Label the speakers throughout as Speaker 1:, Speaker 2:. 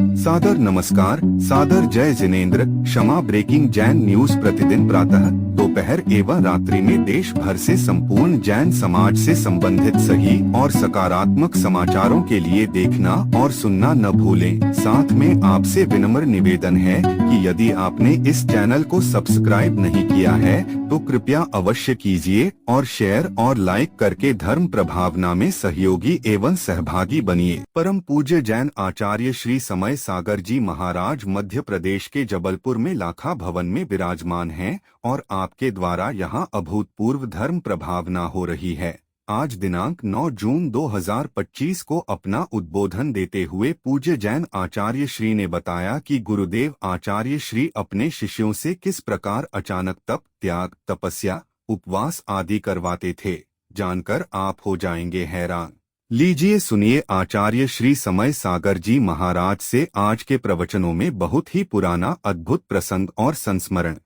Speaker 1: सादर नमस्कार, सादर जय जिनेंद्र। क्षमा ब्रेकिंग जैन न्यूज प्रतिदिन प्रातः, दोपहर एवं रात्रि में देश भर से संपूर्ण जैन समाज से संबंधित सही और सकारात्मक समाचारों के लिए देखना और सुनना न भूलें। साथ में आपसे विनम्र निवेदन है कि यदि आपने इस चैनल को सब्सक्राइब नहीं किया है तो कृपया अवश्य कीजिए और शेयर और लाइक करके धर्म प्रभावना में सहयोगी एवं सहभागी बनिए। परम पूज्य जैन आचार्य श्री समय सागर जी महाराज मध्य प्रदेश के जबलपुर में लाखा भवन में विराजमान हैं और आपके द्वारा यहां अभूतपूर्व धर्म प्रभावना हो रही है। आज दिनांक 9 जून 2025 को अपना उद्बोधन देते हुए पूज्य जैन आचार्य श्री ने बताया कि गुरुदेव आचार्य श्री अपने शिष्यों से किस प्रकार अचानक तप, त्याग, तपस्या, उपवास आदि करवाते थे। जानकर आप हो जाएंगे हैरान। लीजिए सुनिए आचार्य श्री समय सागर जी महाराज से आज के प्रवचनों में बहुत ही पुराना अद्भुत प्रसंग और संस्मरण।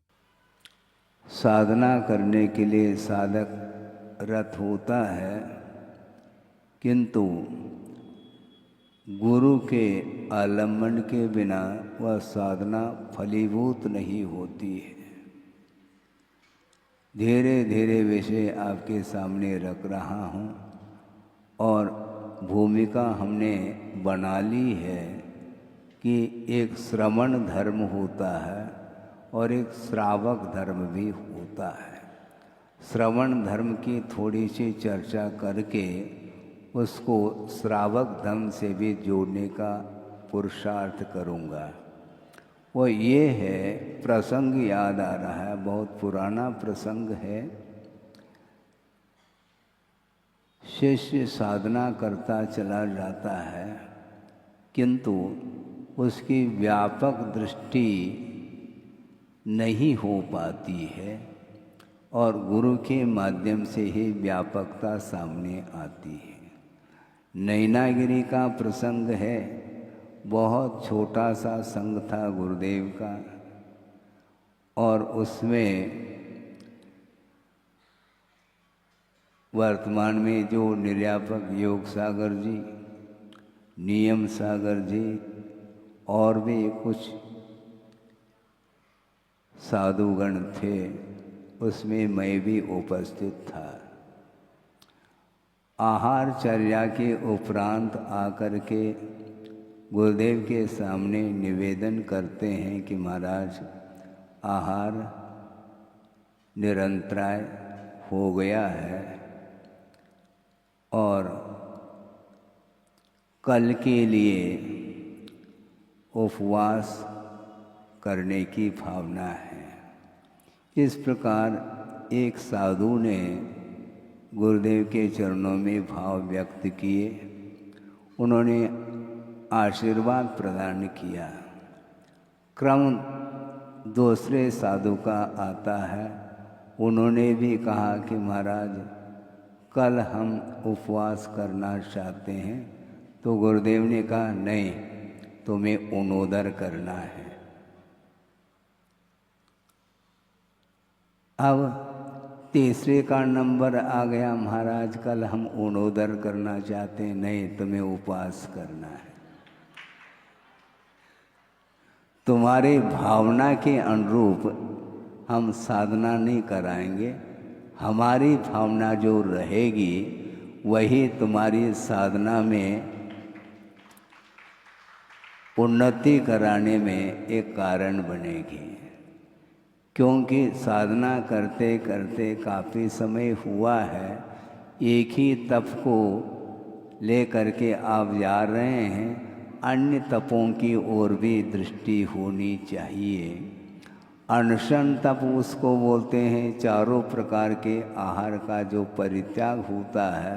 Speaker 2: साधना करने के लिए साधक रत होता है, किंतु गुरु के आलम्बन के बिना वह साधना फलीभूत नहीं होती है। धीरे धीरे विषय आपके सामने रख रहा हूँ और भूमिका हमने बना ली है कि एक श्रवण धर्म होता है और एक श्रावक धर्म भी होता है। श्रवण धर्म की थोड़ी सी चर्चा करके उसको श्रावक धर्म से भी जोड़ने का पुरुषार्थ करूँगा। वो ये है, प्रसंग याद आ रहा है, बहुत पुराना प्रसंग है। शिष्य साधना करता चला जाता है, किंतु उसकी व्यापक दृष्टि नहीं हो पाती है और गुरु के माध्यम से ही व्यापकता सामने आती है। नैनागिरी का प्रसंग है। बहुत छोटा सा संघ था गुरुदेव का और उसमें वर्तमान में जो निर्यापक योग सागर जी, नियम सागर जी और भी कुछ साधुगण थे, उसमें मैं भी उपस्थित था। आहारचर्या के उपरांत आकर के गुरुदेव के सामने निवेदन करते हैं कि महाराज आहार निरंतराय हो गया है और कल के लिए उपवास करने की भावना है। इस प्रकार एक साधु ने गुरुदेव के चरणों में भाव व्यक्त किए। उन्होंने आशीर्वाद प्रदान किया। क्रम दूसरे साधु का आता है। उन्होंने भी कहा कि महाराज कल हम उपवास करना चाहते हैं। तो गुरुदेव ने कहा नहीं, तुम्हें उनोदर करना है। अब तीसरे का नंबर आ गया, महाराज कल हम उनोदर करना चाहते हैं, नहीं तुम्हें उपवास करना है। तुम्हारी भावना के अनुरूप हम साधना नहीं कराएंगे, हमारी भावना जो रहेगी वही तुम्हारी साधना में उन्नति कराने में एक कारण बनेगी। क्योंकि साधना करते करते काफ़ी समय हुआ है, एक ही तप को ले करके आप जा रहे हैं, अन्य तपों की ओर भी दृष्टि होनी चाहिए। अनशन तप उसको बोलते हैं, चारों प्रकार के आहार का जो परित्याग होता है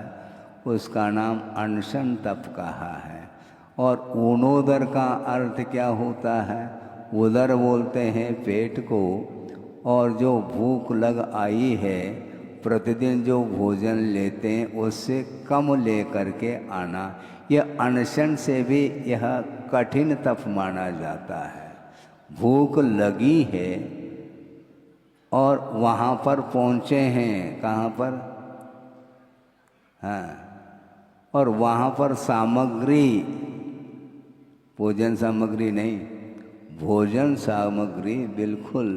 Speaker 2: उसका नाम अनशन तप कहा है। और ऊनोदर का अर्थ क्या होता है? उदर बोलते हैं पेट को, और जो भूख लग आई है प्रतिदिन जो भोजन लेते हैं उससे कम ले करके आना, यह अनशन से भी यह कठिन तप माना जाता है। भूख लगी है और वहाँ पर पहुँचे हैं, कहाँ पर? हाँ, और वहाँ पर सामग्री भोजन सामग्री नहीं, भोजन सामग्री बिल्कुल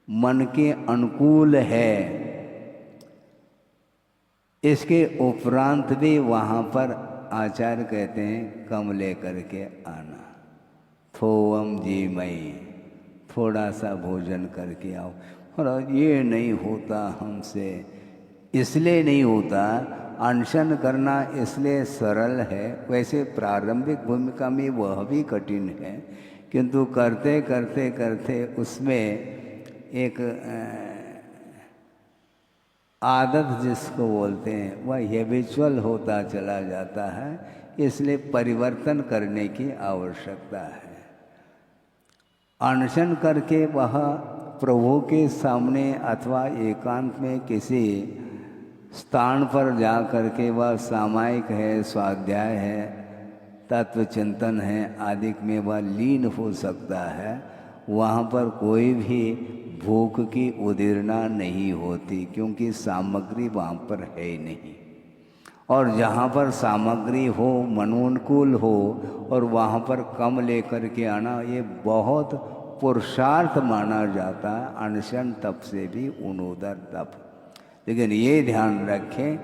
Speaker 2: मन के अनुकूल है। इसके उपरांत भी वहाँ पर आचार्य कहते हैं कम लेकर के आना, थोवम जी मई, थोड़ा सा भोजन करके आओ। और ये नहीं होता हमसे, इसलिए नहीं होता, अनशन करना इसलिए सरल है, वैसे प्रारंभिक भूमिका में वह भी कठिन है, किंतु करते करते करते उसमें एक आदत जिसको बोलते हैं वह हैबिचुअल होता चला जाता है, इसलिए परिवर्तन करने की आवश्यकता है। अनशन करके वह प्रभु के सामने अथवा एकांत में किसी स्थान पर जा करके वह सामायिक है, स्वाध्याय है, तत्व चिंतन है आदि में वह लीन हो सकता है। वहाँ पर कोई भी भूख की उदीरना नहीं होती, क्योंकि सामग्री वहाँ पर है ही नहीं। और जहाँ पर सामग्री हो, मनोनुकूल हो, और वहाँ पर कम लेकर के आना, ये बहुत पुरुषार्थ माना जाता है, अनशन तप से भी उनोदर तप। लेकिन ये ध्यान रखें,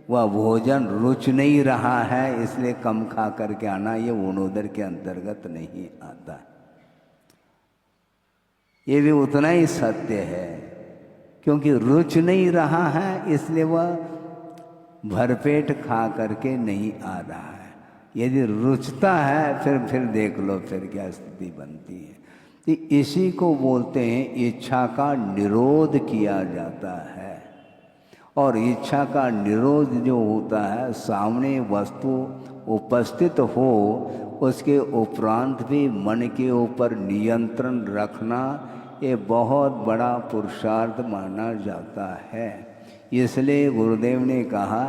Speaker 2: वह भोजन रुच नहीं रहा है इसलिए कम खा करके आना, ये उनोदर के अंतर्गत नहीं आता। ये भी उतना ही सत्य है, क्योंकि रुच नहीं रहा है इसलिए वह भरपेट खा करके नहीं आ रहा है। यदि रुचता है फिर देख लो फिर क्या स्थिति बनती है। तो इसी को बोलते हैं इच्छा का निरोध किया जाता है। और इच्छा का निरोध जो होता है, सामने वस्तु उपस्थित हो उसके उपरांत भी मन के ऊपर नियंत्रण रखना, ये बहुत बड़ा पुरुषार्थ माना जाता है। इसलिए गुरुदेव ने कहा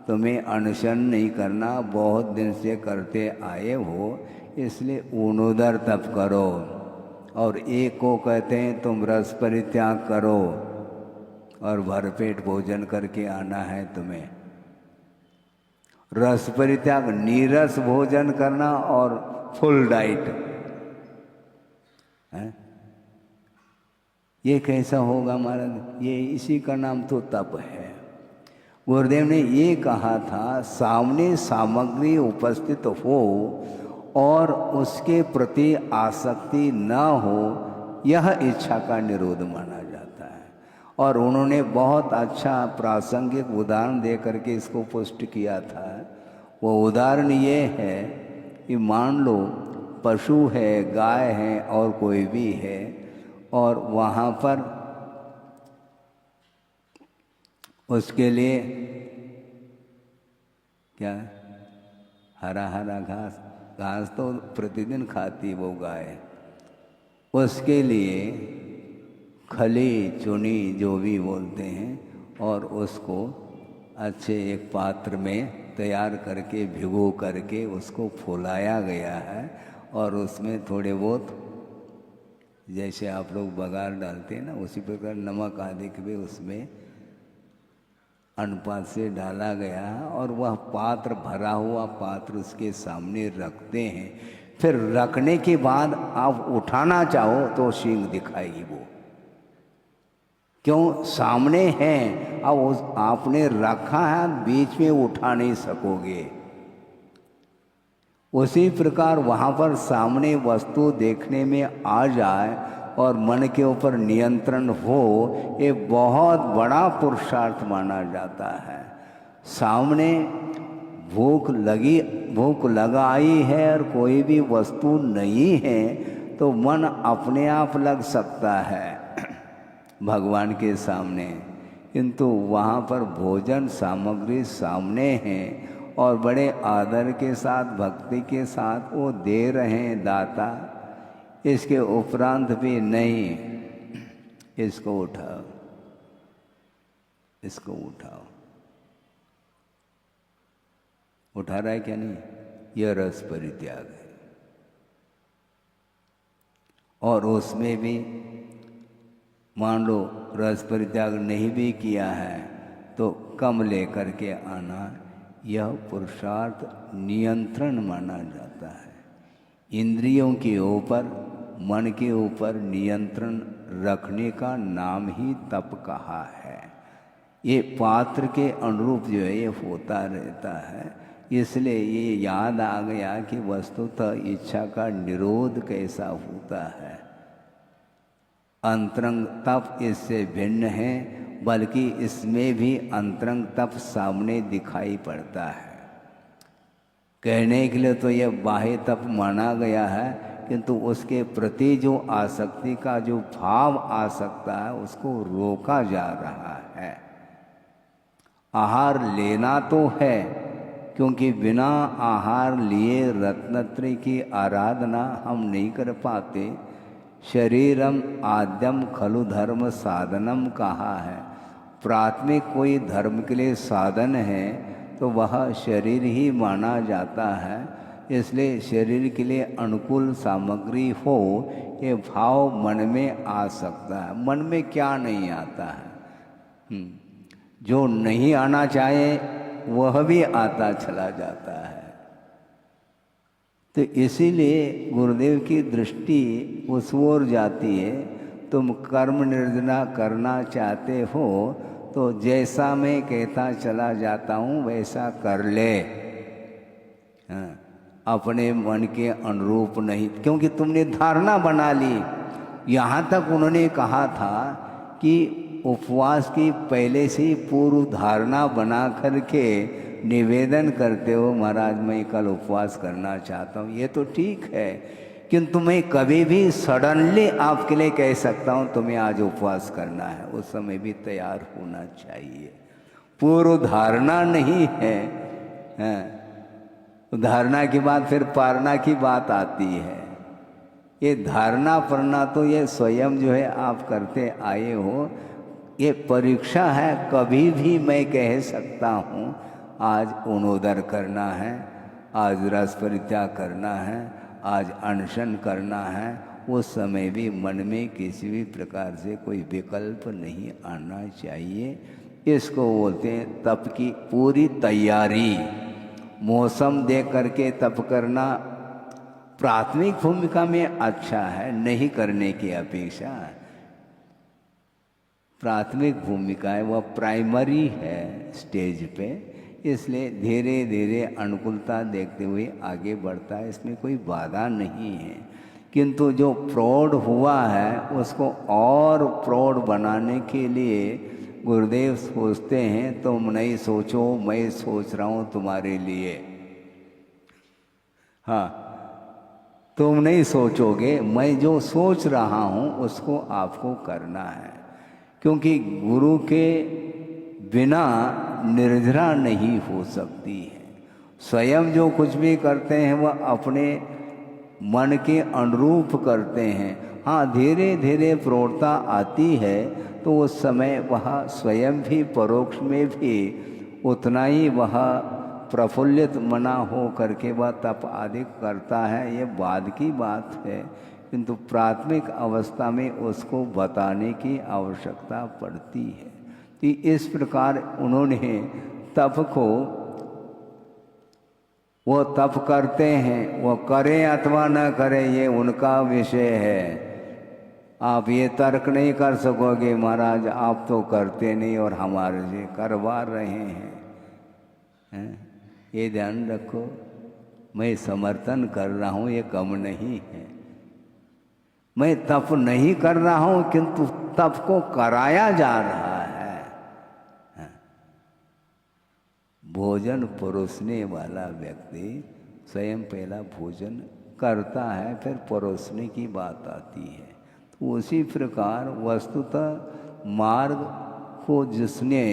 Speaker 2: तुम्हें अनशन नहीं करना, बहुत दिन से करते आए हो, इसलिए ऊनोदर तप करो। और एक को कहते हैं तुम रस परित्याग करो और भरपेट भोजन करके आना है तुम्हें। रस परित्याग, नीरस भोजन करना और फुल डाइट है, ये कैसा होगा महाराज? ये इसी का नाम तो तप है। गुरुदेव ने ये कहा था सामने सामग्री उपस्थित हो और उसके प्रति आसक्ति न हो, यह इच्छा का निरोध माना जाता है। और उन्होंने बहुत अच्छा प्रासंगिक उदाहरण दे करके इसको पुष्ट किया था। वो उदाहरण ये है कि मान लो पशु है, गाय है और कोई भी है, और वहाँ पर उसके लिए क्या हरा हरा घास, घास तो प्रतिदिन खाती वो गाय, उसके लिए खली चुनी जो भी बोलते हैं, और उसको अच्छे एक पात्र में तैयार करके भिगो करके उसको फुलाया गया है। और उसमें थोड़े बहुत जैसे आप लोग बघार डालते हैं ना, उसी प्रकार नमक आदि भी उसमें अनुपात से डाला गया है। और वह पात्र, भरा हुआ पात्र उसके सामने रखते हैं। फिर रखने के बाद आप उठाना चाहो तो सींग दिखाएगी वो, क्यों? सामने है। अब आपने रखा है, बीच में उठा नहीं सकोगे। उसी प्रकार वहाँ पर सामने वस्तु देखने में आ जाए और मन के ऊपर नियंत्रण हो, ये बहुत बड़ा पुरुषार्थ माना जाता है। सामने भूख लगाई है और कोई भी वस्तु नहीं है तो मन अपने आप लग सकता है भगवान के सामने, किंतु वहाँ पर भोजन सामग्री सामने है और बड़े आदर के साथ, भक्ति के साथ वो दे रहे हैं दाता। इसके उपरांत भी नहीं, इसको उठाओ, इसको उठाओ। उठा रहा है क्या? नहीं, यह रस परित्याग है। और उसमें भी मान लो रस परित्याग नहीं भी किया है तो कम लेकर के आना, यह पुरुषार्थ नियंत्रण माना जाता है। इंद्रियों के ऊपर, मन के ऊपर नियंत्रण रखने का नाम ही तप कहा है। ये पात्र के अनुरूप जो है ये होता रहता है। इसलिए ये याद आ गया कि वस्तुतः इच्छा का निरोध कैसा होता है। अंतरंग तप इससे भिन्न है, बल्कि इसमें भी अंतरंग तप सामने दिखाई पड़ता है। कहने के लिए तो यह बाह्य तप माना गया है, किंतु उसके प्रति जो आसक्ति का जो भाव आ सकता है उसको रोका जा रहा है। आहार लेना तो है, क्योंकि बिना आहार लिए रत्नत्रय की आराधना हम नहीं कर पाते। शरीरम आद्यम खलु धर्म साधनम कहा है। प्राथमिक कोई धर्म के लिए साधन है तो वह शरीर ही माना जाता है। इसलिए शरीर के लिए अनुकूल सामग्री हो, ये भाव मन में आ सकता है। मन में क्या नहीं आता है, जो नहीं आना चाहे वह भी आता चला जाता है। तो इसीलिए गुरुदेव की दृष्टि उस ओर जाती है। तुम कर्म निर्जना करना चाहते हो तो जैसा मैं कहता चला जाता हूँ वैसा कर ले। हाँ, अपने मन के अनुरूप नहीं, क्योंकि तुमने धारणा बना ली। यहाँ तक उन्होंने कहा था कि उपवास की पहले से ही पूर्व धारणा बना करके निवेदन करते हो, महाराज मैं कल उपवास करना चाहता हूँ। ये तो ठीक है, किंतु मैं कभी भी सडनली आपके लिए कह सकता हूँ तुम्हें आज उपवास करना है, उस समय भी तैयार होना चाहिए। पूर्व धारणा नहीं है। धारणा के बाद फिर पारणा की बात आती है। ये धारणा पढ़ना तो ये स्वयं जो है आप करते आए हो। ये परीक्षा है, कभी भी मैं कह सकता हूँ आज अणोदर करना है, आज रस परित्याग करना है, आज अनशन करना है। उस समय भी मन में किसी भी प्रकार से कोई विकल्प नहीं आना चाहिए। इसको बोलते हैं तप की पूरी तैयारी। मौसम देख करके तप करना प्राथमिक भूमिका में अच्छा है, नहीं करने की अपेक्षा। प्राथमिक भूमिका है वह प्राइमरी है स्टेज पे, इसलिए धीरे धीरे अनुकूलता देखते हुए आगे बढ़ता है, इसमें कोई बाधा नहीं है। किंतु जो प्रौढ़ हुआ है उसको और प्रौढ़ बनाने के लिए गुरुदेव सोचते हैं तुम नहीं सोचो, मैं सोच रहा हूँ तुम्हारे लिए। हाँ, तुम नहीं सोचोगे, मैं जो सोच रहा हूँ उसको आपको करना है। क्योंकि गुरु के बिना निर्जरा नहीं हो सकती है। स्वयं जो कुछ भी करते हैं वह अपने मन के अनुरूप करते हैं। हाँ, धीरे धीरे प्रौढ़ता आती है तो उस समय वह स्वयं भी परोक्ष में भी उतना ही वह प्रफुल्लित मना हो करके वह तप आदि करता है। ये बाद की बात है, किंतु प्राथमिक अवस्था में उसको बताने की आवश्यकता पड़ती है। कि इस प्रकार उन्होंने तप को, वो तप करते हैं, वो करें अथवा न करें ये उनका विषय है। आप ये तर्क नहीं कर सकोगे महाराज आप तो करते नहीं और हमारे से करवा रहे हैं। ये ध्यान रखो, मैं समर्थन कर रहा हूँ ये कम नहीं है। मैं तप नहीं कर रहा हूँ किंतु तप को कराया जा रहा है। भोजन परोसने वाला व्यक्ति स्वयं पहला भोजन करता है, फिर परोसने की बात आती है। तो उसी प्रकार वस्तुतः मार्ग को जिसने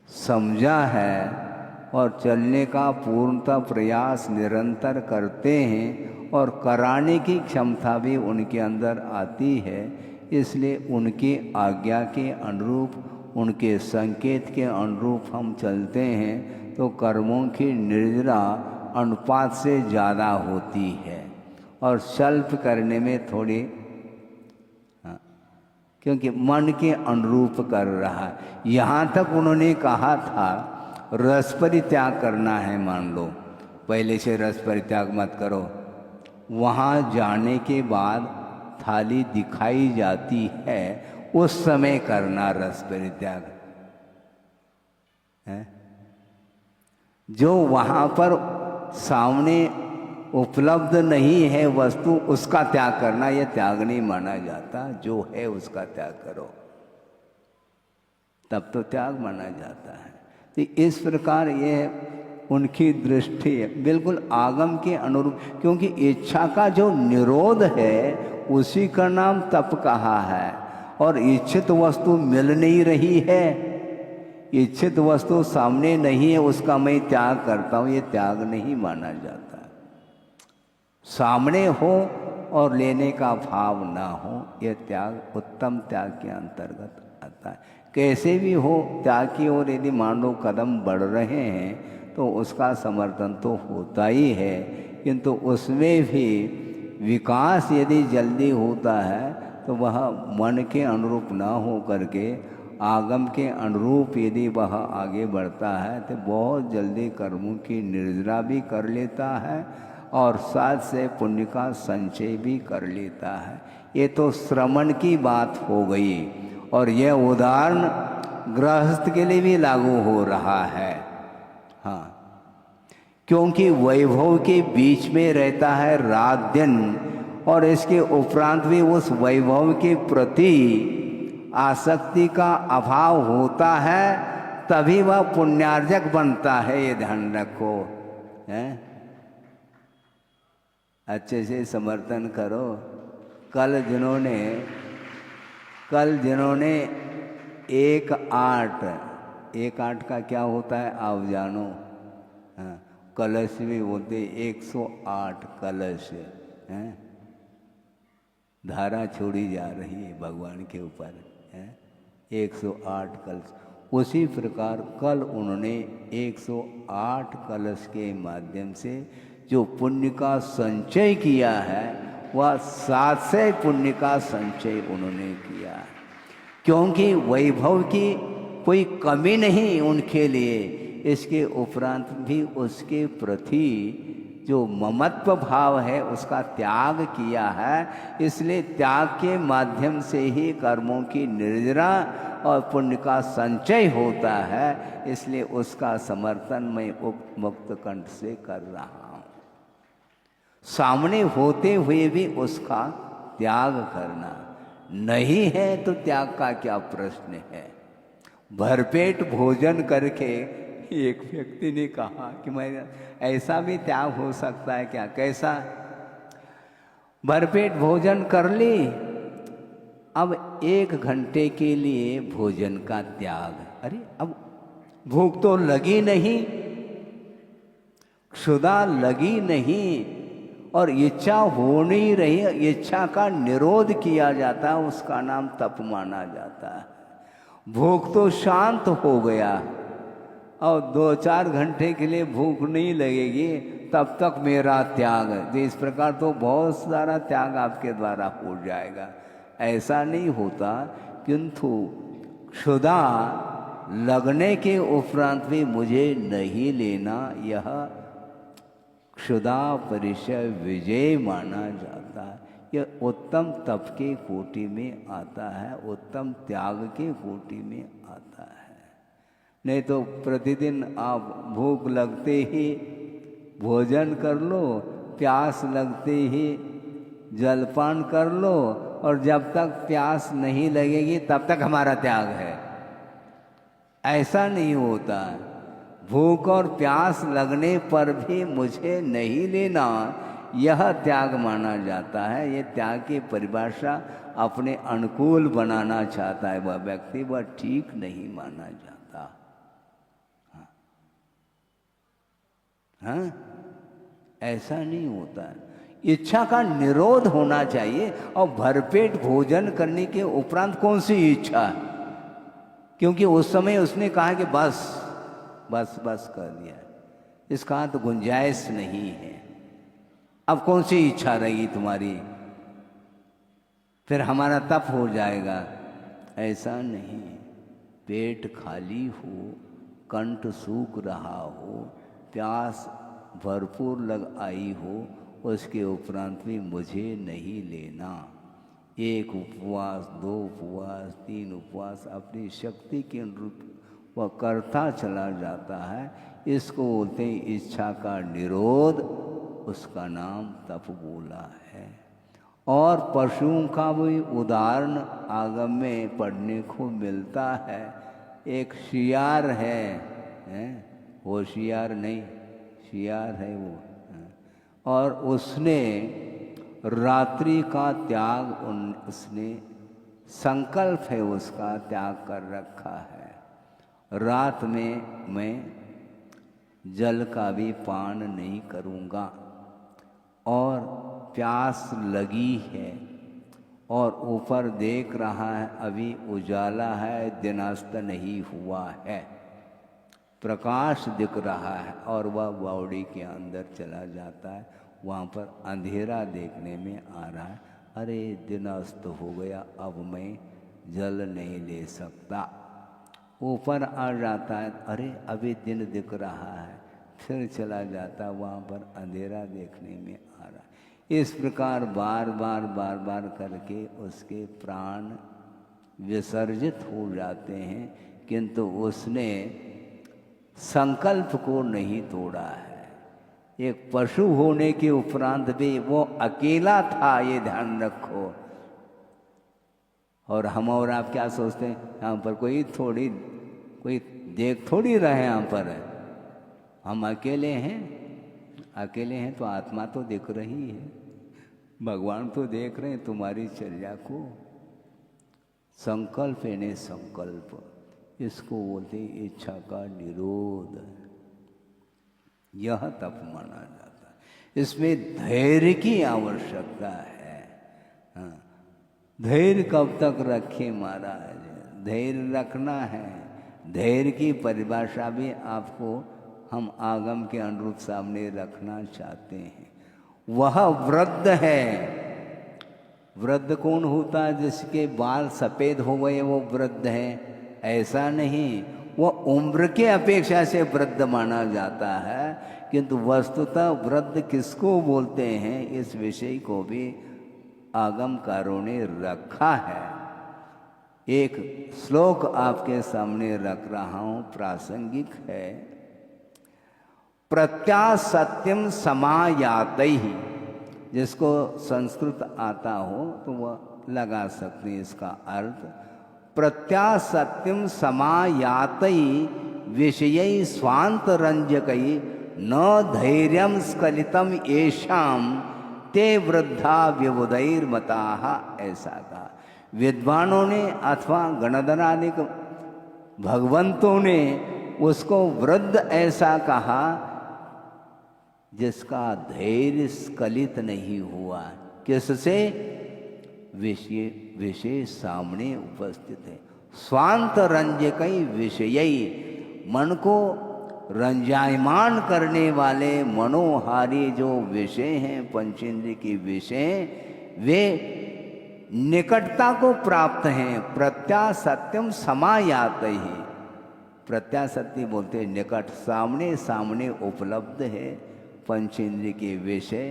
Speaker 2: समझा है और चलने का पूर्णतः प्रयास निरंतर करते हैं और कराने की क्षमता भी उनके अंदर आती है, इसलिए उनकी आज्ञा के अनुरूप, उनके संकेत के अनुरूप हम चलते हैं तो कर्मों की निर्जरा अनुपात से ज़्यादा होती है और स्वल्प करने में थोड़ी, क्योंकि मन के अनुरूप कर रहा है। यहाँ तक उन्होंने कहा था रस परित्याग करना है, मान लो पहले से रस परित्याग मत करो, वहाँ जाने के बाद थाली दिखाई जाती है, उस समय करना रस परित्याग है। जो वहाँ पर सामने उपलब्ध नहीं है वस्तु, उसका त्याग करना यह त्याग नहीं माना जाता। जो है उसका त्याग करो, तब तो त्याग माना जाता है। तो इस प्रकार यह उनकी दृष्टि है बिल्कुल आगम के अनुरूप, क्योंकि इच्छा का जो निरोध है उसी का नाम तप कहा है। और इच्छित वस्तु मिल नहीं रही है, इच्छित वस्तु सामने नहीं है, उसका मैं त्याग करता हूँ, ये त्याग नहीं माना जाता। सामने हो और लेने का भाव ना हो, यह त्याग उत्तम त्याग के अंतर्गत आता है। कैसे भी हो, त्याग की ओर यदि मान लो कदम बढ़ रहे हैं तो उसका समर्थन तो होता ही है, किंतु उसमें भी विकास यदि जल्दी होता है तो वह मन के अनुरूप ना हो करके आगम के अनुरूप यदि वह आगे बढ़ता है तो बहुत जल्दी कर्मों की निर्जरा भी कर लेता है और साथ से पुण्य का संचय भी कर लेता है। ये तो श्रवण की बात हो गई, और यह उदाहरण गृहस्थ के लिए भी लागू हो रहा है। हाँ, क्योंकि वैभव के बीच में रहता है रात दिन, और इसके उपरांत भी उस वैभव के प्रति आसक्ति का अभाव होता है, तभी वह पुण्यार्जक बनता है। ये ध्यान रखो, हैं? अच्छे से समर्थन करो। कल जिन्होंने 1-8 का क्या होता है आप जानो? हाँ, कलश भी बोलते 108 कलश हैं, धारा छोड़ी जा रही है भगवान के ऊपर है, 108 कलश। उसी प्रकार कल उन्होंने 108 कलश के माध्यम से जो पुण्य का संचय किया है, वह 700 पुण्य का संचय उन्होंने किया, क्योंकि वैभव की कोई कमी नहीं उनके लिए। इसके उपरांत भी उसके प्रति जो ममत्व भाव है उसका त्याग किया है, इसलिए त्याग के माध्यम से ही कर्मों की निर्जरा और पुण्य का संचय होता है। इसलिए उसका समर्थन मैं मुक्त कंठ से कर रहा हूँ। सामने होते हुए भी उसका त्याग करना नहीं है तो त्याग का क्या प्रश्न है। भरपेट भोजन करके एक व्यक्ति ने कहा कि मैं ऐसा भी त्याग हो सकता है क्या? कैसा? भरपेट भोजन कर ली, अब 1 घंटे के लिए भोजन का त्याग। अरे अब भूख तो लगी नहीं, क्षुधा लगी नहीं, और इच्छा हो नहीं रही, इच्छा का निरोध किया जाता है, उसका नाम तप माना जाता है। भूख तो शांत हो गया, और 2-4 घंटे के लिए भूख नहीं लगेगी, तब तक मेरा त्याग। तो इस प्रकार तो बहुत सारा त्याग आपके द्वारा हो जाएगा। ऐसा नहीं होता, किंतु क्षुधा लगने के उपरांत भी मुझे नहीं लेना, यह क्षुधा परिचय विजय माना जाता है। यह उत्तम तप के कोटि में आता है, उत्तम त्याग के कोटि में आता है। नहीं तो प्रतिदिन आप भूख लगते ही भोजन कर लो, प्यास लगते ही जलपान कर लो, और जब तक प्यास नहीं लगेगी तब तक हमारा त्याग है। ऐसा नहीं होता। भूख और प्यास लगने पर भी मुझे नहीं लेना, यह त्याग माना जाता है। यह त्याग की परिभाषा अपने अनुकूल बनाना चाहता है वह व्यक्ति, वह ठीक नहीं माना जाता। हाँ, ऐसा नहीं होता है। इच्छा का निरोध होना चाहिए, और भरपेट भोजन करने के उपरांत कौन सी इच्छा? क्योंकि उस समय उसने कहा कि बस बस बस कर दिया, इसका तो गुंजाइश नहीं है। अब कौन सी इच्छा रहेगी तुम्हारी? फिर हमारा तप हो जाएगा। ऐसा नहीं। पेट खाली हो, कंठ सूख रहा हो, प्यास भरपूर लग आई हो, उसके उपरांत भी मुझे नहीं लेना। एक उपवास, 2 उपवास, 3 उपवास अपनी शक्ति के अनुरूप वह करता चला जाता है। इसको बोलते हैं इच्छा का निरोध, उसका नाम तप बोला है। और पशुओं का भी उदाहरण आगम में पढ़ने को मिलता है। एक शियार है, होशियार नहीं, शियार है वो, और उसने रात्रि का त्याग उसने संकल्प है उसका त्याग कर रखा है। रात में मैं जल का भी पान नहीं करूँगा, और प्यास लगी है और ऊपर देख रहा है अभी उजाला है, दिनास्त नहीं हुआ है, प्रकाश दिख रहा है, और वह बावड़ी के अंदर चला जाता है। वहाँ पर अंधेरा देखने में आ रहा है, अरे दिन अस्त हो गया, अब मैं जल नहीं ले सकता। ऊपर आ जाता है, अरे अभी दिन दिख रहा है, फिर चला जाता, वहाँ पर अंधेरा देखने में आ रहा है। इस प्रकार बार बार करके उसके प्राण विसर्जित हो जाते हैं, किंतु उसने संकल्प को नहीं तोड़ा है। एक पशु होने के उपरांत भी वो अकेला था, ये ध्यान रखो। और हम और आप क्या सोचते हैं, यहाँ पर कोई देख थोड़ी रहे, यहाँ पर हम अकेले हैं तो आत्मा तो दिख रही है, भगवान तो देख रहे हैं तुम्हारी चर्या को। संकल्प यानी संकल्प, इसको बोलते इच्छा का निरोध, यह तप माना जाता है। इसमें धैर्य की आवश्यकता है। हाँ, धैर्य कब तक रखे महाराज, धैर्य रखना है। धैर्य की परिभाषा भी आपको हम आगम के अनुरूप सामने रखना चाहते हैं। वह वृद्ध है। वृद्ध कौन होता है? जिसके बाल सफ़ेद हो गए वो वृद्ध है, ऐसा नहीं। वो उम्र के अपेक्षा से वृद्ध माना जाता है, किंतु वस्तुतः वृद्ध किसको बोलते हैं, इस विषय को भी आगमकारों ने रखा है। एक श्लोक आपके सामने रख रहा हूँ, प्रासंगिक है। प्रत्यासत्यम समायातैहि, जिसको संस्कृत आता हो तो वह लगा सकते हैं इसका अर्थ। प्रत्यासत्यम समायातैहि विषयै स्वांतरंजकै न धैर्यं स्खलितम येषां ते वृद्धा विबुधैर्मताः, ऐसा कहा। विद्वानों ने अथवा गणधरादिक भगवंतों ने उसको वृद्ध ऐसा कहा जिसका धैर्य स्खलित नहीं हुआ। किससे? विषय सामने उपस्थित है। स्वांत रंजकई विषयी, मन को रंजायमान करने वाले मनोहारी जो विषय हैं, पंचेंद्रिय के विषय, वे निकटता को प्राप्त हैं। प्रत्यासत्यम समायात ही, प्रत्यासत्य बोलते हैं निकट, सामने सामने उपलब्ध है पंचेंद्रिय के विषय,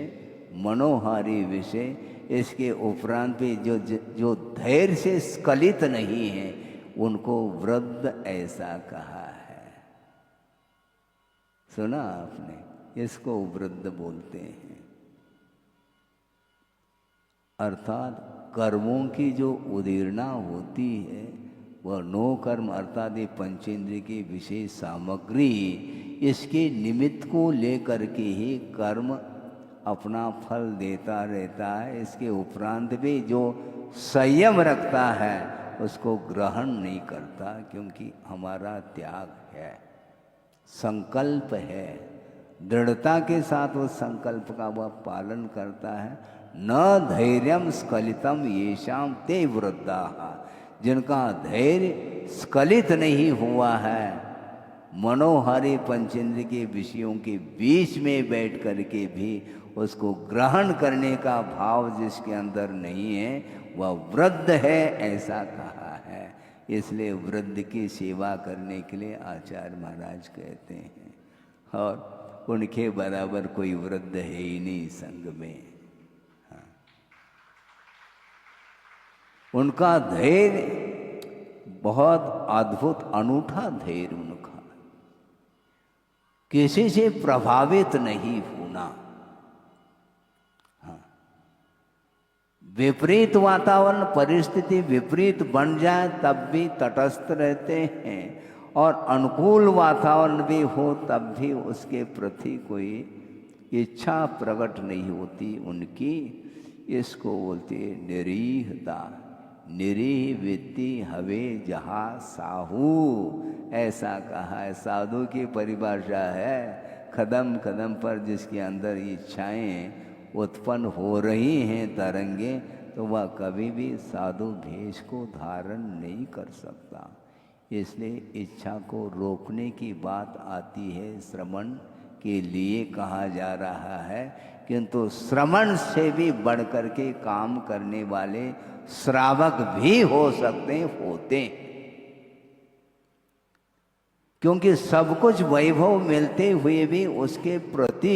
Speaker 2: मनोहारी विषय। इसके उपरांत भी जो धैर्य से स्खलित नहीं है उनको वृद्ध ऐसा कहा है। सुना आपने? इसको वृद्ध बोलते हैं। अर्थात कर्मों की जो उदीर्णा होती है वह 9 कर्म अर्थात ये पंचेंद्रिय की विशेष सामग्री, इसके निमित्त को लेकर के ही कर्म अपना फल देता रहता है। इसके उपरांत भी जो संयम रखता है उसको ग्रहण नहीं करता, क्योंकि हमारा त्याग है, संकल्प है। दृढ़ता के साथ उस संकल्प का वह पालन करता है। न धैर्यम स्खलितम येषां ते वृद्धाः, जिनका धैर्य स्खलित नहीं हुआ है, मनोहारी पंचेंद्रिय के विषयों के बीच में बैठ करके भी उसको ग्रहण करने का भाव जिसके अंदर नहीं है वह वृद्ध है, ऐसा कहा है। इसलिए वृद्ध की सेवा करने के लिए आचार्य महाराज कहते हैं। और उनके बराबर कोई वृद्ध है ही नहीं संग में। हाँ। उनका धैर्य बहुत अद्भुत अनूठा धैर्य उनका, किसी से प्रभावित नहीं होना। हाँ। विपरीत वातावरण परिस्थिति विपरीत बन जाए तब भी तटस्थ रहते हैं, और अनुकूल वातावरण भी हो तब भी उसके प्रति कोई इच्छा प्रकट नहीं होती उनकी। इसको बोलते हैं निरीहता। निरीह वित्ती हवे जहा साहू, ऐसा कहा है। साधु की परिभाषा है कदम कदम पर जिसके अंदर इच्छाएं उत्पन्न हो रही हैं तरंगे, तो वह कभी भी साधु भेष को धारण नहीं कर सकता। इसलिए इच्छा को रोकने की बात आती है, श्रवण के लिए कहा जा रहा है। किंतु श्रवण से भी बढ़कर के काम करने वाले श्रावक भी हो सकते होते, क्योंकि सब कुछ वैभव मिलते हुए भी उसके प्रति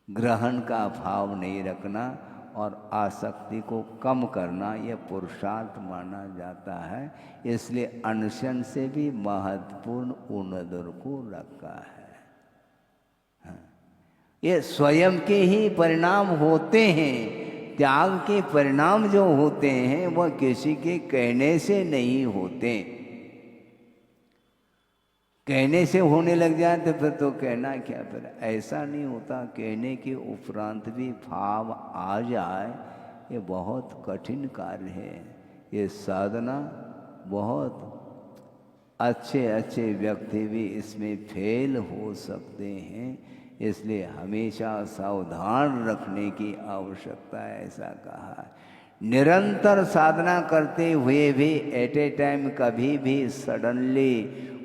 Speaker 2: ग्रहण का भाव नहीं रखना और आसक्ति को कम करना यह पुरुषार्थ माना जाता है। इसलिए अनशन से भी महत्वपूर्ण उन्नदर को रखा है। हाँ। ये स्वयं के ही परिणाम होते हैं। त्याग के परिणाम जो होते हैं वह किसी के कहने से नहीं होते। कहने से होने लग जाए तो फिर तो कहना क्या, फिर ऐसा नहीं होता। कहने के उपरांत भी भाव आ जाए, ये बहुत कठिन कार्य है। ये साधना बहुत अच्छे अच्छे व्यक्ति भी इसमें फेल हो सकते हैं। इसलिए हमेशा सावधान रखने की आवश्यकता है, ऐसा कहा है। निरंतर साधना करते हुए भी एट ए टाइम कभी भी सडनली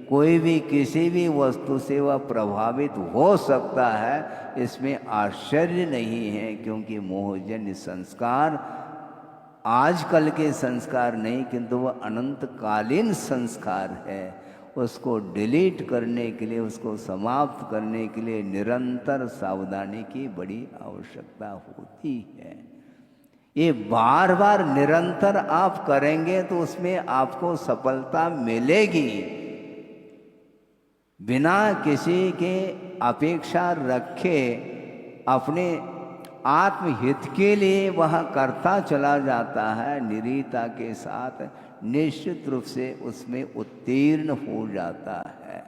Speaker 2: कोई भी किसी भी वस्तु से वह प्रभावित हो सकता है, इसमें आश्चर्य नहीं है। क्योंकि मोहजन्य संस्कार आजकल के संस्कार नहीं, किंतु वह अनंतकालीन संस्कार है। उसको डिलीट करने के लिए, उसको समाप्त करने के लिए निरंतर सावधानी की बड़ी आवश्यकता होती है। ये बार बार निरंतर आप करेंगे तो उसमें आपको सफलता मिलेगी। बिना किसी के अपेक्षा रखे अपने आत्महित के लिए वह करता चला जाता है, निरीता के साथ निश्चित रूप से उसमें उत्तीर्ण हो जाता है।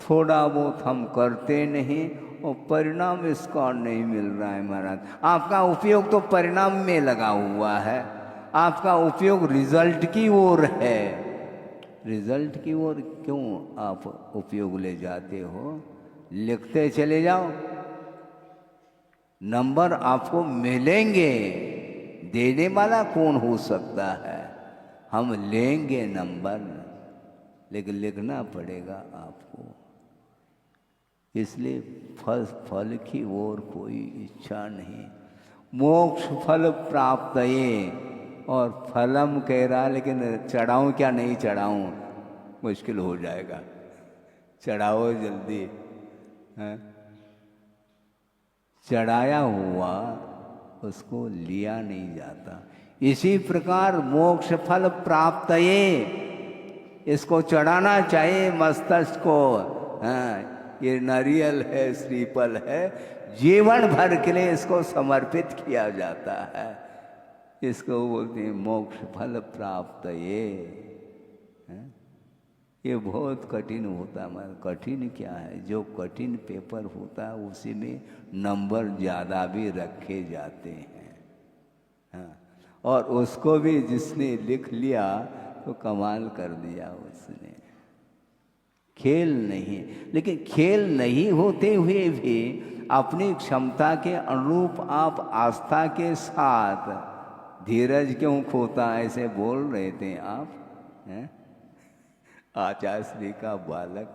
Speaker 2: थोड़ा बहुत हम करते नहीं और परिणाम इसका नहीं मिल रहा है महाराज। आपका उपयोग तो परिणाम में लगा हुआ है, आपका उपयोग रिजल्ट की ओर है। रिजल्ट की ओर क्यों आप उपयोग ले जाते हो? लिखते चले जाओ, नंबर आपको मिलेंगे। देने वाला कौन हो सकता है? हम लेंगे नंबर, लेकिन लिखना पड़ेगा आपको। इसलिए फल की ओर कोई इच्छा नहीं। मोक्ष फल प्राप्त ये, और फलम कह रहा, लेकिन चढ़ाऊं क्या नहीं चढ़ाऊं, मुश्किल हो जाएगा। चढ़ाओ जल्दी। है? चढ़ाया हुआ उसको लिया नहीं जाता। इसी प्रकार मोक्ष फल प्राप्त ये, इसको चढ़ाना चाहिए मस्तक को। हाँ, ये नारियल है, श्रीफल है, जीवन भर के लिए इसको समर्पित किया जाता है। इसको बोलते हैं मोक्ष फल प्राप्त ये। ये बहुत कठिन होता है। कठिन क्या है? जो कठिन पेपर होता है उसी में नंबर ज़्यादा भी रखे जाते हैं। हाँ, और उसको भी जिसने लिख लिया तो कमाल कर दिया उसने। खेल नहीं, लेकिन खेल नहीं होते हुए भी अपनी क्षमता के अनुरूप आप आस्था के साथ धीरज क्यों खोता, ऐसे बोल रहे थे आप, हैं? आचार्य श्री का बालक,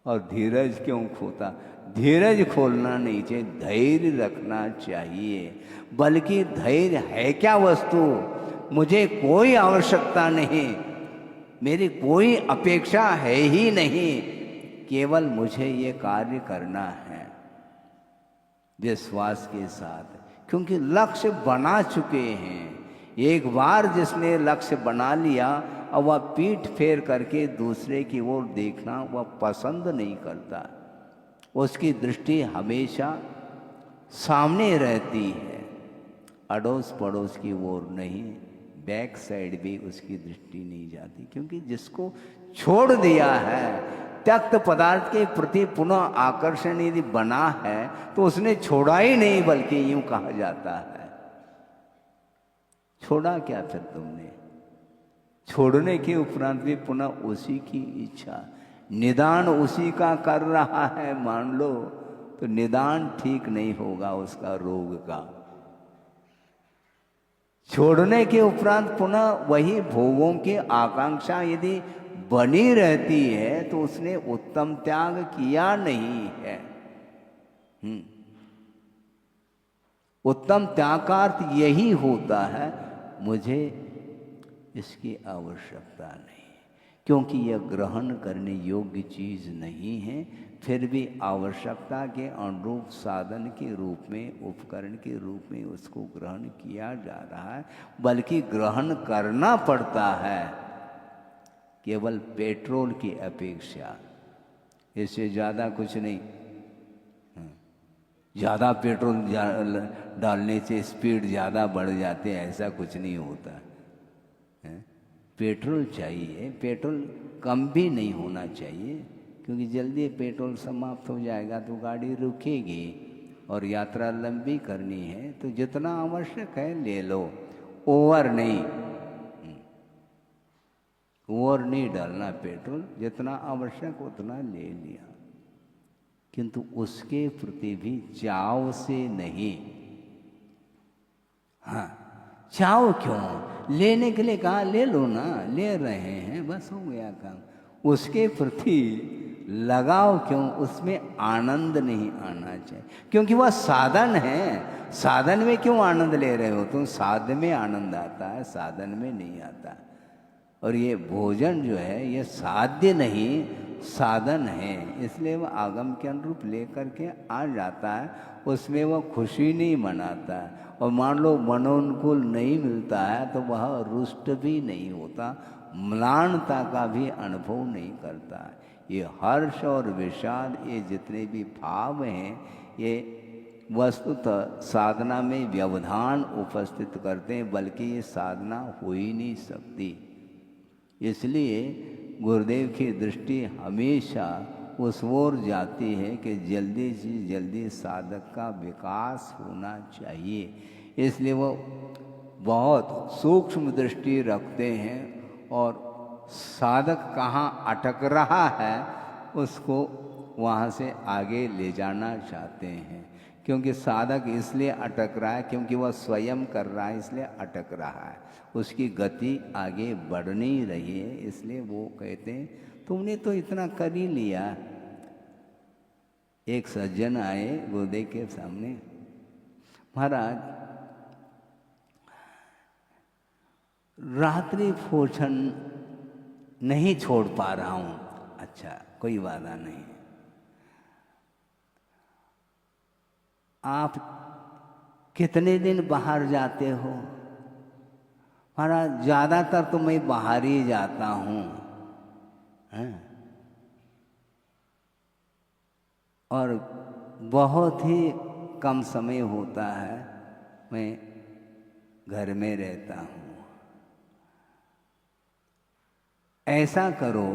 Speaker 2: और धीरज क्यों खोता? धीरज खोलना नहीं चाहिए, धैर्य रखना चाहिए। बल्कि धैर्य है क्या वस्तु? मुझे कोई आवश्यकता नहीं, मेरी कोई अपेक्षा है ही नहीं केवल मुझे ये कार्य करना है विश्वास के साथ, क्योंकि लक्ष्य बना चुके हैं। एक बार जिसने लक्ष्य बना लिया और वह पीठ फेर करके दूसरे की ओर देखना वह पसंद नहीं करता। उसकी दृष्टि हमेशा सामने रहती है, अड़ोस पड़ोस की ओर नहीं, बैक साइड भी उसकी दृष्टि नहीं जाती। क्योंकि जिसको छोड़ दिया है, त्यक्त पदार्थ के प्रति पुनः आकर्षण यदि बना है तो उसने छोड़ा ही नहीं, बल्कि यूं कहा जाता है। छोड़ा क्या फिर तुमने? छोड़ने के उपरांत भी पुनः उसी की इच्छा, निदान उसी का कर रहा है मान लो, तो निदान ठीक नहीं होगा उसका रोग का। छोड़ने के उपरांत पुनः वही भोगों की आकांक्षा यदि बनी रहती है तो उसने उत्तम त्याग किया नहीं है। उत्तम त्याग का अर्थ यही होता है, मुझे इसकी आवश्यकता नहीं, क्योंकि यह ग्रहण करने योग्य चीज नहीं है, फिर भी आवश्यकता के अनुरूप साधन के रूप में, उपकरण के रूप में उसको ग्रहण किया जा रहा है। बल्कि ग्रहण करना पड़ता है केवल पेट्रोल की अपेक्षा, इससे ज़्यादा कुछ नहीं। ज़्यादा पेट्रोल डालने से स्पीड ज़्यादा बढ़ जाते हैं, ऐसा कुछ नहीं होता है। पेट्रोल चाहिए, पेट्रोल कम भी नहीं होना चाहिए, क्योंकि जल्दी पेट्रोल समाप्त हो जाएगा तो गाड़ी रुकेगी और यात्रा लंबी करनी है तो जितना आवश्यक है ले लो, ओवर नहीं। ओवर नहीं डालना पेट्रोल, जितना आवश्यक उतना ले लिया, किंतु उसके प्रति भी चाव से नहीं। हाँ, चाव क्यों? लेने के लिए कहा ले लो ना, ले रहे हैं बस हो गया काम। उसके प्रति लगाव क्यों? उसमें आनंद नहीं आना चाहिए, क्योंकि वह साधन है। साधन में क्यों आनंद ले रहे हो तुम? साधन में आनंद आता है, साधन में नहीं आता। और ये भोजन जो है ये साध्य नहीं, साधन है, इसलिए वह आगम के अनुरूप लेकर के आ जाता है, उसमें वह खुशी नहीं मनाता है। और मान लो मनोनुकूल नहीं मिलता है तो वह रुष्ट भी नहीं होता, म्लानता का भी अनुभव नहीं करता है। ये हर्ष और विषाद, ये जितने भी भाव हैं, ये वस्तुतः साधना में व्यवधान उपस्थित करते हैं, बल्कि ये साधना हो ही नहीं सकती। इसलिए गुरुदेव की दृष्टि हमेशा उस ओर जाती है कि जल्दी से जल्दी साधक का विकास होना चाहिए। इसलिए वो बहुत सूक्ष्म दृष्टि रखते हैं और साधक कहाँ अटक रहा है उसको वहाँ से आगे ले जाना चाहते हैं। क्योंकि साधक इसलिए अटक रहा है क्योंकि वह स्वयं कर रहा है, इसलिए अटक रहा है, उसकी गति आगे बढ़ नहीं रही है। इसलिए वो कहते हैं तुमने तो इतना कर ही लिया। एक सज्जन आए गुरुदेव के सामने, महाराज रात्रि भोजन नहीं छोड़ पा रहा हूँ। अच्छा, कोई वादा नहीं, आप कितने दिन बाहर जाते हो? महाराज ज़्यादातर तो मैं बाहर ही जाता हूँ, और बहुत ही कम समय होता है मैं घर में रहता हूँ। ऐसा करो।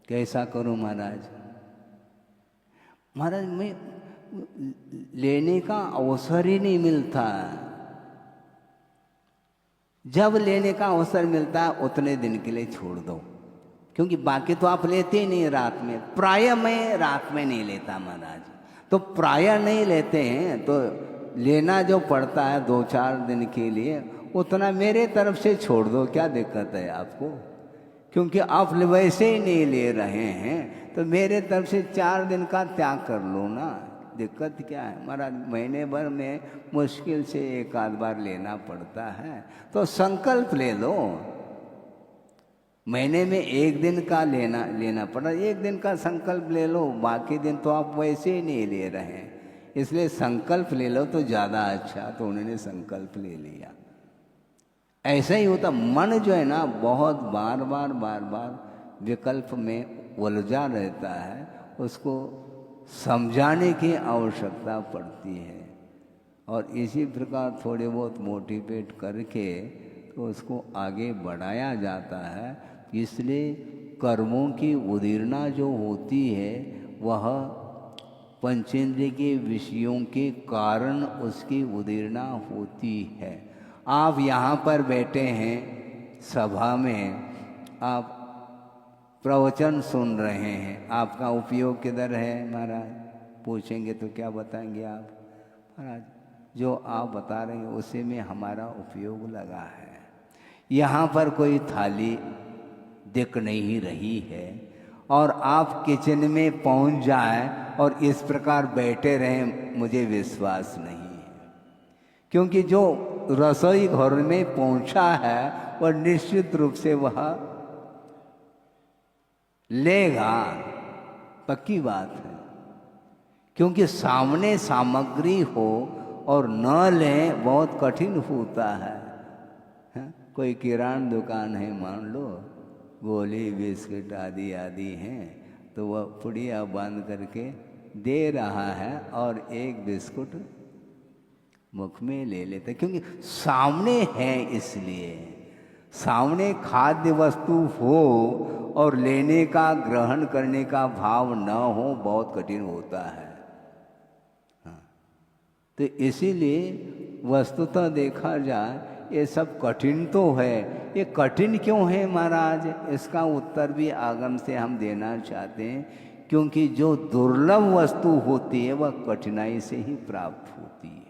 Speaker 2: कैसा करो महाराज? महाराज मैं लेने का अवसर ही नहीं मिलता। जब लेने का अवसर मिलता है उतने दिन के लिए छोड़ दो, क्योंकि बाकी तो आप लेते ही नहीं रात में। प्रायः मैं रात में नहीं लेता महाराज, तो प्रायः नहीं लेते हैं तो लेना जो पड़ता है 2-4 दिन के लिए उतना मेरे तरफ से छोड़ दो। क्या दिक्कत है आपको? क्योंकि आप वैसे ही नहीं ले रहे हैं तो मेरे तरफ से 4 दिन का त्याग कर लो ना, दिक्कत क्या है? महाराज महीने भर में मुश्किल से 1 आध बार लेना पड़ता है, तो संकल्प ले लो। महीने में एक दिन का लेना पड़ा, एक दिन का संकल्प ले लो, बाकी दिन तो आप वैसे ही नहीं ले रहे हैं, इसलिए संकल्प ले लो तो ज़्यादा अच्छा। तो उन्होंने संकल्प ले लिया। ऐसा ही होता, मन जो है ना बहुत बार बार विकल्प में उलझा रहता है, उसको समझाने की आवश्यकता पड़ती है। और इसी प्रकार थोड़े बहुत मोटिवेट करके तो उसको आगे बढ़ाया जाता है। इसलिए कर्मों की उदीर्णा जो होती है वह पंचेंद्रिय के विषयों के कारण उसकी उदीर्णा होती है। आप यहाँ पर बैठे हैं सभा में, आप प्रवचन सुन रहे हैं, आपका उपयोग किधर है महाराज? पूछेंगे तो क्या बताएंगे आप? महाराज जो आप बता रहे हैं उसी में हमारा उपयोग लगा है। यहाँ पर कोई थाली दिख नहीं रही है और आप किचन में पहुँच जाए और इस प्रकार बैठे रहें, मुझे विश्वास नहीं है। क्योंकि जो रसोई घर में पहुँचा है वह निश्चित रूप से वह लेगा, पक्की बात है। क्योंकि सामने सामग्री हो और न लें बहुत कठिन होता है। कोई किराना दुकान है मान लो, गोली बिस्किट आदि आदि हैं, तो वह पुड़िया बांध करके दे रहा है और एक बिस्कुट मुख में ले लेते, क्योंकि सामने है। इसलिए सामने खाद्य वस्तु हो और लेने का ग्रहण करने का भाव न हो, बहुत कठिन होता है। हाँ, तो इसीलिए वस्तुतः देखा जाए ये सब कठिन तो है। ये कठिन क्यों है महाराज? इसका उत्तर भी आगम से हम देना चाहते हैं। क्योंकि जो दुर्लभ वस्तु होती है वह कठिनाई से ही प्राप्त होती है।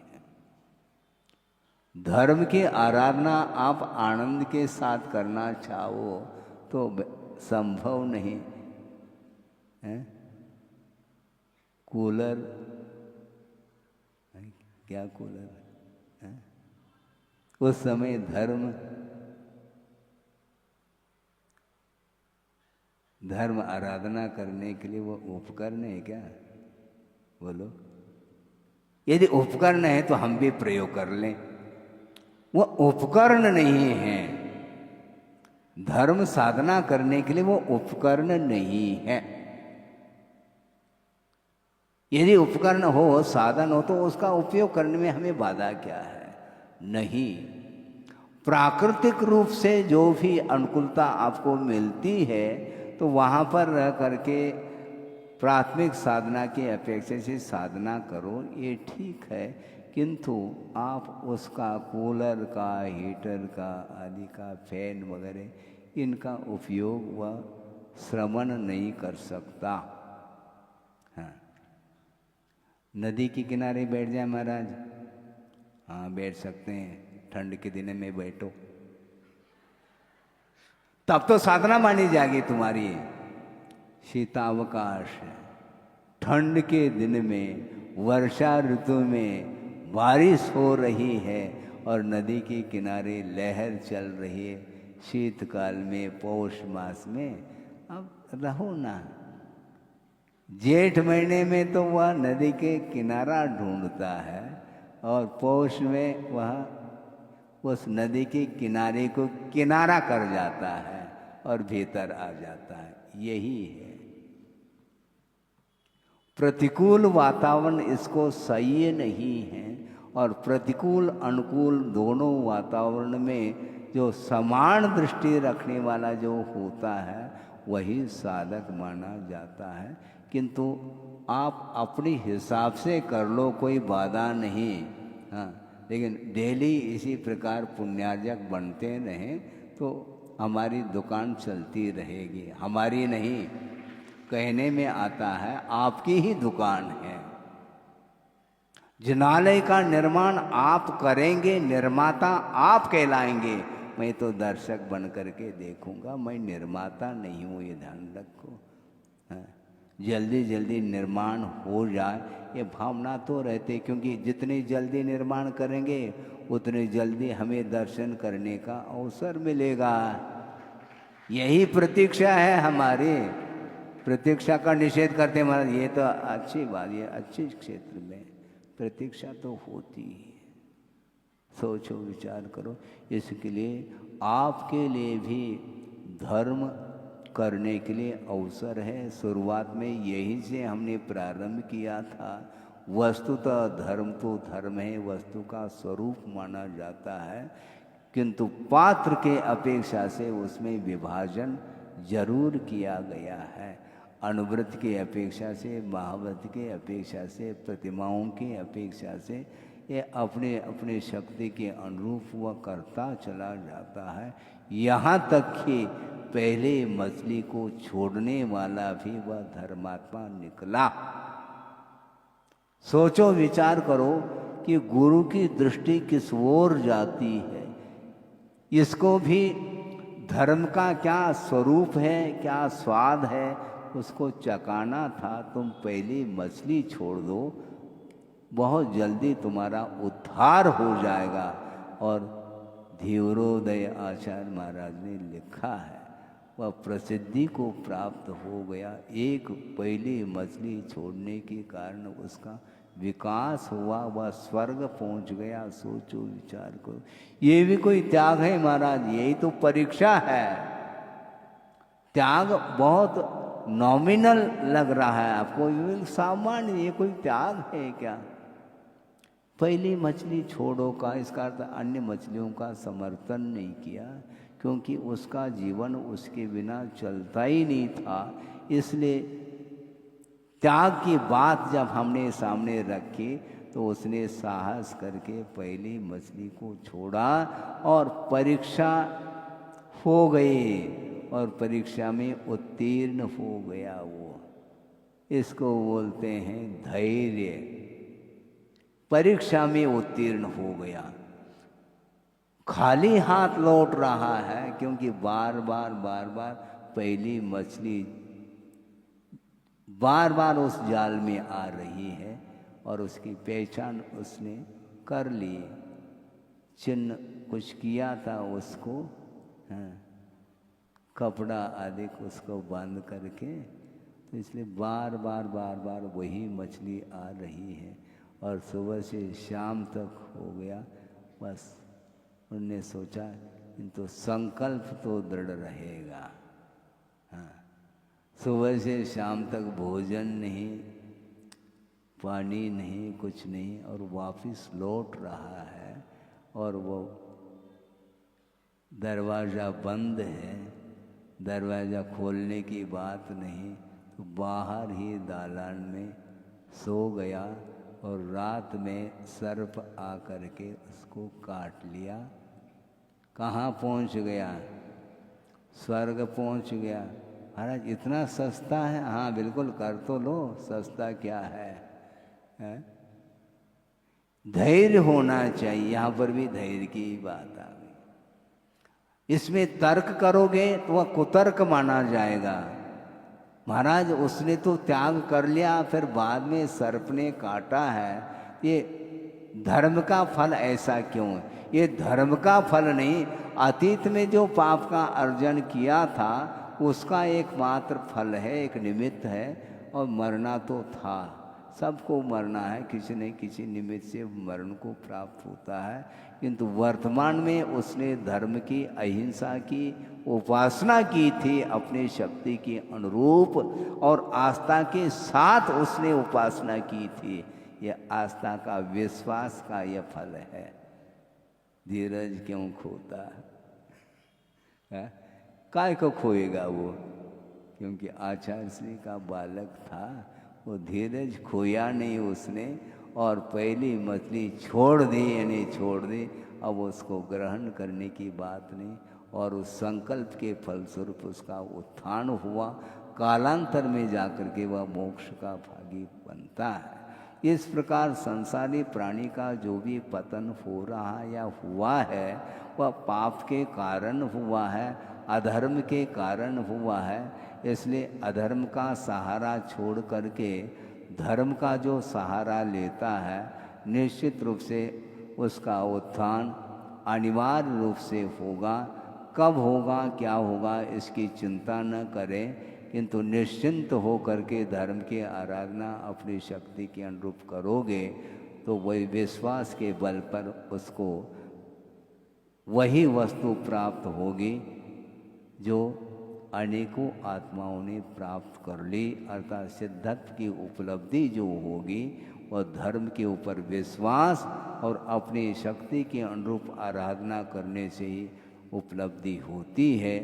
Speaker 2: धर्म की आराधना आप आनंद के साथ करना चाहो तो संभव नहीं है। कूलर, क्या कूलर है? उस समय धर्म आराधना करने के लिए वो उपकरण है क्या? बोलो। यदि उपकरण है तो हम भी प्रयोग कर लें। वो उपकरण नहीं है। धर्म साधना करने के लिए वो उपकरण नहीं है। यदि उपकरण हो, साधन हो, तो उसका उपयोग करने में हमें बाधा क्या है? नहीं। प्राकृतिक रूप से जो भी अनुकूलता आपको मिलती है तो वहाँ पर रह करके प्राथमिक साधना की अपेक्षा से साधना करो, ये ठीक है। किंतु आप उसका कूलर का, हीटर का आदि का, फैन वगैरह इनका उपयोग वह श्रवण नहीं कर सकता। हाँ, नदी के किनारे बैठ जाए महाराज, हाँ बैठ सकते हैं। ठंड के दिन में बैठो तब तो साधना मानी जाएगी तुम्हारी। शीतावकाश, ठंड के दिन में, वर्षा ऋतु में बारिश हो रही है और नदी के किनारे लहर चल रही है, शीतकाल में, पौष मास में, अब रहो ना। जेठ महीने में तो वह नदी के किनारा ढूंढता है और पौष में वह उस नदी के किनारे को किनारा कर जाता है और भीतर आ जाता है। यही है प्रतिकूल वातावरण, इसको सही नहीं है। और प्रतिकूल अनुकूल दोनों वातावरण में जो समान दृष्टि रखने वाला जो होता है वही साधक माना जाता है। किंतु आप अपने हिसाब से कर लो, कोई बाधा नहीं। हाँ, लेकिन डेली इसी प्रकार पुण्यार्जक बनते रहें तो हमारी दुकान चलती रहेगी। हमारी नहीं, कहने में आता है आपकी ही दुकान है। जिनालय का निर्माण आप करेंगे, निर्माता आप कहलाएंगे। मैं तो दर्शक बन करके देखूंगा, मैं निर्माता नहीं हूँ, ये ध्यान रखो। हाँ, जल्दी जल्दी निर्माण हो जाए ये भावना तो रहते, क्योंकि जितनी जल्दी निर्माण करेंगे उतनी जल्दी हमें दर्शन करने का अवसर मिलेगा। यही प्रतीक्षा है हमारी। प्रतीक्षा का निषेध करते हैं महाराज, ये तो अच्छी बात, ये अच्छे क्षेत्र में प्रतीक्षा तो होती है। सोचो विचार करो। इसके लिए आपके लिए भी धर्म करने के लिए अवसर है। शुरुआत में यही से हमने प्रारंभ किया था। वस्तुतः धर्म तो धर्म है, वस्तु का स्वरूप माना जाता है, किंतु पात्र के अपेक्षा से उसमें विभाजन जरूर किया गया है। अनुव्रत की अपेक्षा से, महाव्रत की अपेक्षा से, प्रतिमाओं की अपेक्षा से ये अपने अपने शक्ति के अनुरूप वह करता चला जाता है। यहाँ तक कि पहले मछली को छोड़ने वाला भी वह धर्मात्मा निकला। सोचो विचार करो कि गुरु की दृष्टि किस ओर जाती है। इसको भी धर्म का क्या स्वरूप है, क्या स्वाद है, उसको चकाना था। तुम पहली मछली छोड़ दो, बहुत जल्दी तुम्हारा उद्धार हो जाएगा। और धीवरोदय आचार्य महाराज ने लिखा है, वह प्रसिद्धि को प्राप्त हो गया। एक पहली मछली छोड़ने के कारण उसका विकास हुआ, वह स्वर्ग पहुंच गया। सोचो विचार करो, ये भी कोई त्याग है महाराज? यही तो परीक्षा है। त्याग बहुत नॉमिनल लग रहा है आपको, ये सामान्य, ये कोई त्याग है क्या? पहली मछली छोड़ो का इसका अर्थ अन्य मछलियों का समर्थन नहीं किया, क्योंकि उसका जीवन उसके बिना चलता ही नहीं था। इसलिए त्याग की बात जब हमने सामने रखी तो उसने साहस करके पहली मछली को छोड़ा और परीक्षा हो गई, और परीक्षा में उत्तीर्ण हो गया वो। इसको बोलते हैं धैर्य। परीक्षा में उत्तीर्ण हो गया, खाली हाथ लौट रहा है, क्योंकि बार बार पहली मछली बार बार उस जाल में आ रही है और उसकी पहचान उसने कर ली। चिन्ह कुछ किया था उसको, कपड़ा आदि उसको बांध करके, तो इसलिए बार बार वही मछली आ रही है। और सुबह से शाम तक हो गया। बस उनने सोचा किंतु संकल्प तो दृढ़ रहेगा। हाँ, सुबह से शाम तक भोजन नहीं, पानी नहीं, कुछ नहीं, और वापस लौट रहा है। और वो दरवाज़ा बंद है, दरवाज़ा खोलने की बात नहीं, तो बाहर ही दालान में सो गया। और रात में सर्प आकर के उसको काट लिया। कहाँ पहुँच गया? स्वर्ग पहुँच गया। महाराज इतना सस्ता है? हाँ बिल्कुल, कर तो लो, सस्ता क्या है? धैर्य होना चाहिए। यहाँ पर भी धैर्य की बात आ गई। इसमें तर्क करोगे तो वह कुतर्क माना जाएगा। महाराज उसने तो त्याग कर लिया, फिर बाद में सर्प ने काटा है, ये धर्म का फल ऐसा क्यों है? ये धर्म का फल नहीं, अतीत में जो पाप का अर्जन किया था उसका एकमात्र फल है, एक निमित्त है। और मरना तो था, सबको मरना है, किसी न किसी निमित्त से मरण को प्राप्त होता है। किंतु वर्तमान में उसने धर्म की, अहिंसा की उपासना की थी अपनी शक्ति के अनुरूप, और आस्था के साथ उसने उपासना की थी। यह आस्था का, विश्वास का यह फल है। धीरज क्यों खोता है? काय को खोएगा वो? क्योंकि आचार्य श्री का बालक था, वो धीरज खोया नहीं उसने, और पहली मछली छोड़ दी, यानी छोड़ दी। अब उसको ग्रहण करने की बात नहीं, और उस संकल्प के फलस्वरूप उसका उत्थान हुआ। कालांतर में जाकर के वह मोक्ष का भागी बनता है। इस प्रकार संसारी प्राणी का जो भी पतन हो रहा या हुआ है, वह पाप के कारण हुआ है, अधर्म के कारण हुआ है। इसलिए अधर्म का सहारा छोड़ करके धर्म का जो सहारा लेता है, निश्चित रूप से उसका उत्थान अनिवार्य रूप से होगा। कब होगा क्या होगा इसकी चिंता न करें, किंतु निश्चिंत हो करके धर्म की आराधना अपनी शक्ति के अनुरूप करोगे तो वही विश्वास के बल पर उसको वही वस्तु प्राप्त होगी जो अनेकों आत्माओं ने प्राप्त कर ली, अर्थात सिद्धत्व की उपलब्धि जो होगी वह धर्म के ऊपर विश्वास और अपनी शक्ति के अनुरूप आराधना करने से ही उपलब्धि होती है।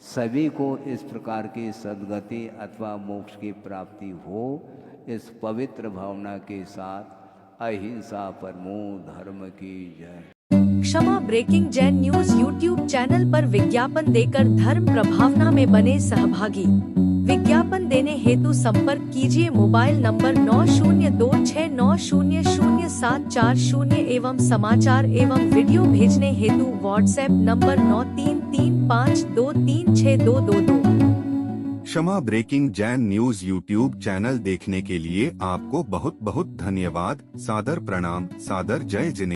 Speaker 2: सभी को इस प्रकार की सद्गति अथवा मोक्ष की प्राप्ति हो, इस पवित्र भावना के साथ अहिंसा परमो धर्म की जय।
Speaker 3: Kshama breaking Jain news YouTube channel पर विज्ञापन देकर धर्म प्रभावना में बने सहभागी। विज्ञापन देने हेतु संपर्क कीजिए मोबाइल नंबर 9026900740 एवं समाचार एवं वीडियो भेजने हेतु WhatsApp number 9335236222।
Speaker 1: Kshama breaking Jain news YouTube channel देखने के लिए आपको बहुत बहुत धन्यवाद। सादर प्रणाम, सादर जय जिनेंद्र।